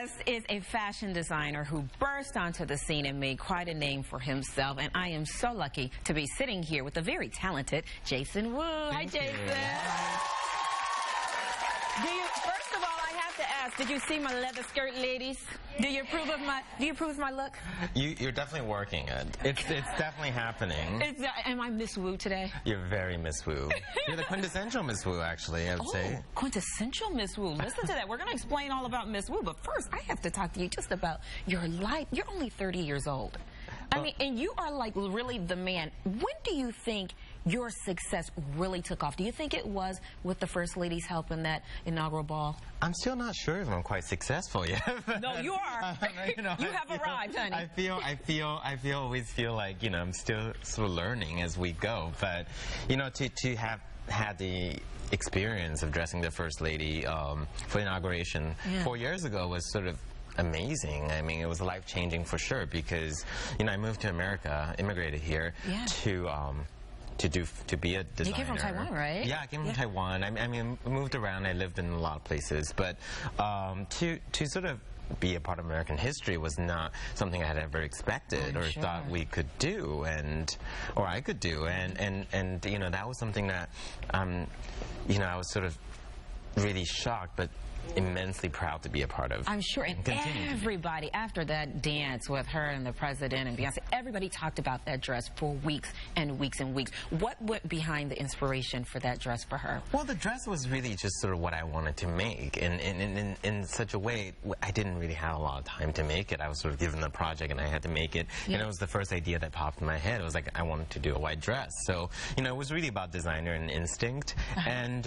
guest is a fashion designer who burst onto the scene and made quite a name for himself. And I am so lucky to be sitting here with the very talented Jason Wu. Hi, Jason. First of all, I have to ask, did you see my leather skirt, ladies? Do you approve of my look? You're definitely working it. It's definitely happening. Am I Miss Wu today? You're very Miss Wu. You're the quintessential Miss Wu, actually, I would say. Quintessential Miss Wu. Listen to that. We're going to explain all about Miss Wu, but first, I have to talk to you just about your life. You're only 30 years old. I mean, and you are like really the man. When do you think your success really took off? Do you think it was with the First Lady's help in that inaugural ball? I'm still not sure if I'm quite successful yet. No, you are. You have arrived, honey. I always feel like, I'm still sort of learning as we go. But, to have had the experience of dressing the First Lady for inauguration 4 years ago was sort of amazing. I mean, it was life-changing for sure because, I moved to America, immigrated here to be a designer. You came from Taiwan, right? Yeah, I came from Taiwan. I mean, I moved around. I lived in a lot of places, but to sort of be a part of American history was not something I had ever expected or thought we could do, or I could do, and that was something that I was sort of really shocked, but immensely proud to be a part of. I'm sure, and everybody, after that dance with her and the president and Beyonce, everybody talked about that dress for weeks and weeks and weeks. What went behind the inspiration for that dress for her? Well, the dress was really just sort of what I wanted to make, and in such a way, I didn't really have a lot of time to make it. I was sort of given the project, and I had to make it, and it was the first idea that popped in my head. It was like, I wanted to do a white dress. So, it was really about designer and instinct, and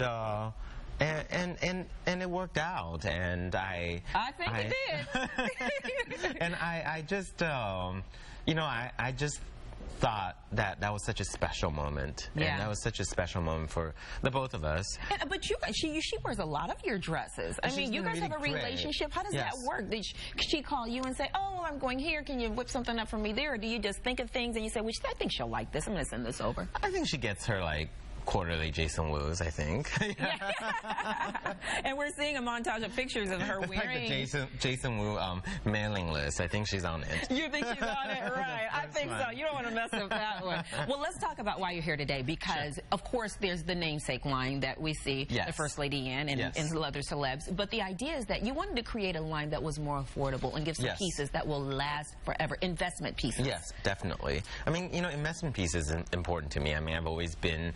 it worked out, and I think it did. And I just I just thought that was such a special moment, and that was such a special moment for the both of us. But she wears a lot of your dresses. I mean, you guys have a relationship. How does that work? Did she call you and say, "Oh, I'm going here. Can you whip something up for me there?" Or do you just think of things and you say, "Well, I think she'll like this. I'm going to send this over." I think she gets her quarterly Jason Wu's, I think. And we're seeing a montage of pictures of her wearing... Like the Jason Wu mailing list. I think she's on it. You think she's on it? Right. I think so. You don't want to mess with that one. Well, let's talk about why you're here today, because, of course, there's the namesake line that we see the First Lady in and leather celebs. But the idea is that you wanted to create a line that was more affordable and give some pieces that will last forever. Investment pieces. Yes, definitely. I mean, investment pieces is important to me. I mean, I've always been...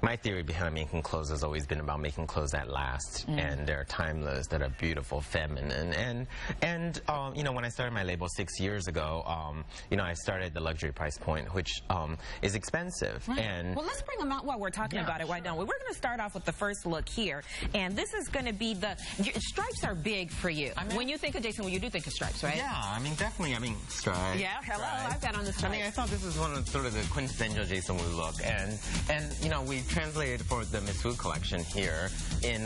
My theory behind making clothes has always been about making clothes that last and they're timeless, that are beautiful, feminine, and when I started my label 6 years ago, I started the luxury price point, which is expensive. Right. And well, let's bring them out while we're talking about it. Why don't we? We're going to start off with the first look here, and this is going to be stripes are big for you. I mean, when you think of Jason, you do think of stripes, right? Yeah, I mean, definitely. I mean, stripes. Yeah, hello, I've got on the stripes. I mean, I thought this was one of sort of the quintessential Jason Wu look, and we translated for the Miss Wu collection here in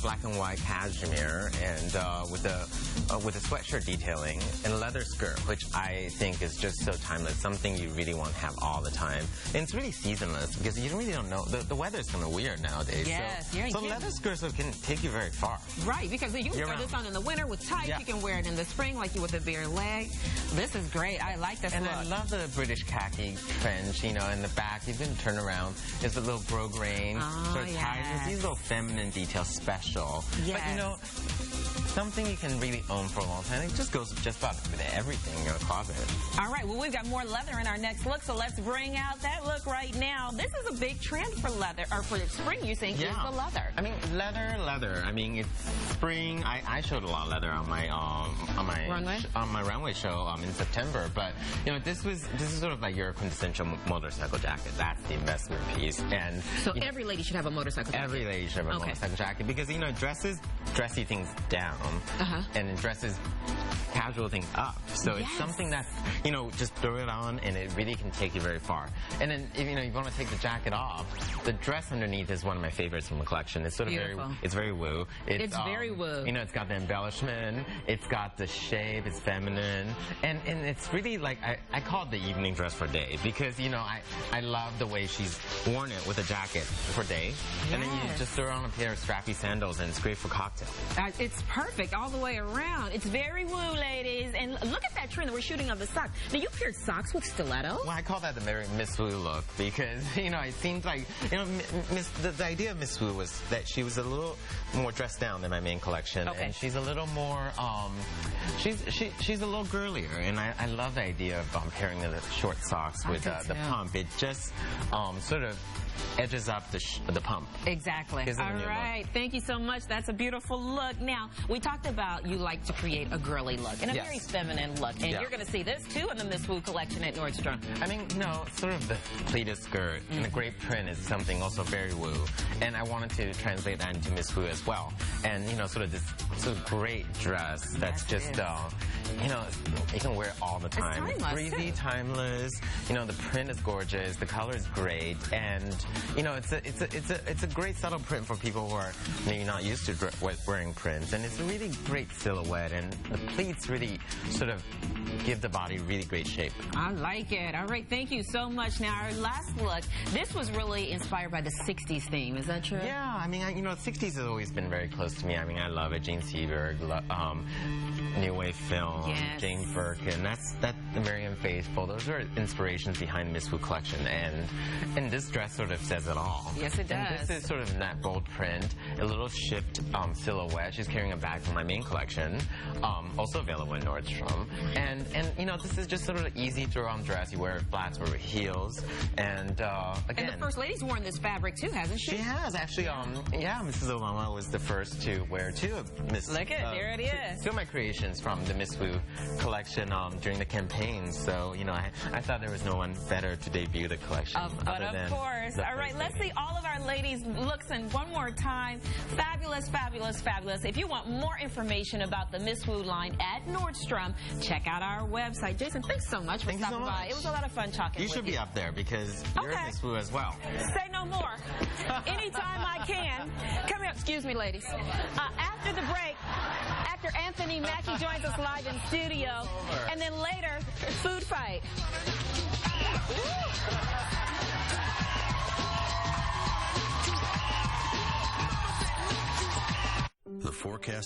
black and white cashmere and with a sweatshirt detailing and a leather skirt, which I think is just so timeless, something you really want to have all the time. And it's really seasonless because you really don't know. The weather's kind of weird nowadays. Yes, so leather skirts can take you very far. Right, because you can throw this on in the winter with tights. You can wear it in the spring like you with a bare leg. This is great. I like this look. And I love the British khaki trench, in the back. You can turn around. There's a little grosgrain. So it's these little feminine details special. Yes. But something you can really own for a long time. It just goes just about with everything in your closet. All right, well, we've got more leather in our next look, so let's bring out that look right now. This is a big trend for leather, or for spring, you think, is the leather. I mean, leather. I mean, it's spring. I showed a lot of leather on my runway show in September, but this is sort of like your quintessential motorcycle jacket. That's the investment piece. And so every lady should have a motorcycle jacket. Every lady should have a motorcycle jacket because dresses dressy things down and it dresses casual things up. So it's something that's, just throw it on and it really can take you very far. And then, if you want to take the jacket off, the dress underneath is one of my favorites from the collection. It's sort of it's very woo. It's very woo. It's got the embellishment, it's got the shape, it's feminine, and it's really like, I call it the evening dress for day because, I love the way she's worn it with a jacket for day, and then you just throw on a pair of strappy sandals and it's great for cocktail. It's perfect. perfect all the way around. It's very woo, ladies. And look at that trend that we're shooting of the socks. Now, you paired socks with stilettos? Well, I call that the very Miss Wu look because, it seems like, the idea of Miss Wu was that she was a little more dressed down than my main collection. Okay. And she's a little more, she's a little girlier. And I love the idea of pairing the short socks with the pump. It just sort of edges up the pump. Exactly. All right. Thank you so much. That's a beautiful look. Now, we talked about you like to create a girly look and a very feminine look. And you're going to see this, too, in the Miss Wu collection at Nordstrom. I mean, sort of the pleated skirt and the great print is something also very woo. And I wanted to translate that into Miss Wu as well. And, sort of this great dress that's just, you can wear it all the time. It's timeless, breezy, timeless. The print is gorgeous. The color is great. And, it's a great subtle print for people who are maybe not used to wearing prints. And it's a really great silhouette. And the pleats really sort of give the body really great shape. I like it. All right. Thank you so much. Now, our last look, this was really inspired by the 60s theme. Is that true? Yeah. I mean, 60s has always been very close to me. I mean, I love it. Jane Seberg, New Wave film, Jane Birkin. That's Marianne Faithfull. Those are inspirations behind the Miss Wu collection. And this dress sort of says it all. Yes, it does. And this is sort of in that bold print, a little shift silhouette. She's carrying a bag from my main collection, also available in Nordstrom. And this is just sort of an easy throw-on dress. You wear it flats or heels. And again, and the First Lady's worn this fabric too, hasn't she? She has actually. Mrs. Obama was the first to wear two of Miss. Look at there it is. Two of my creations from the Miss Wu collection during the campaign. So I thought there was no one better to debut the collection. But of course. All right, let's see all of our ladies' looks in one more time. Fabulous, fabulous, fabulous. If you want more information about the Miss Wu line at Nordstrom, check out our website. Jason, thanks so much for stopping by. It was a lot of fun talking with you. You should be up there because you're Miss Wu as well. Say no more. Anytime I can. Come here. Excuse me, ladies. After the break, actor Anthony Mackie joins us live in studio. And then later, food fight. The forecast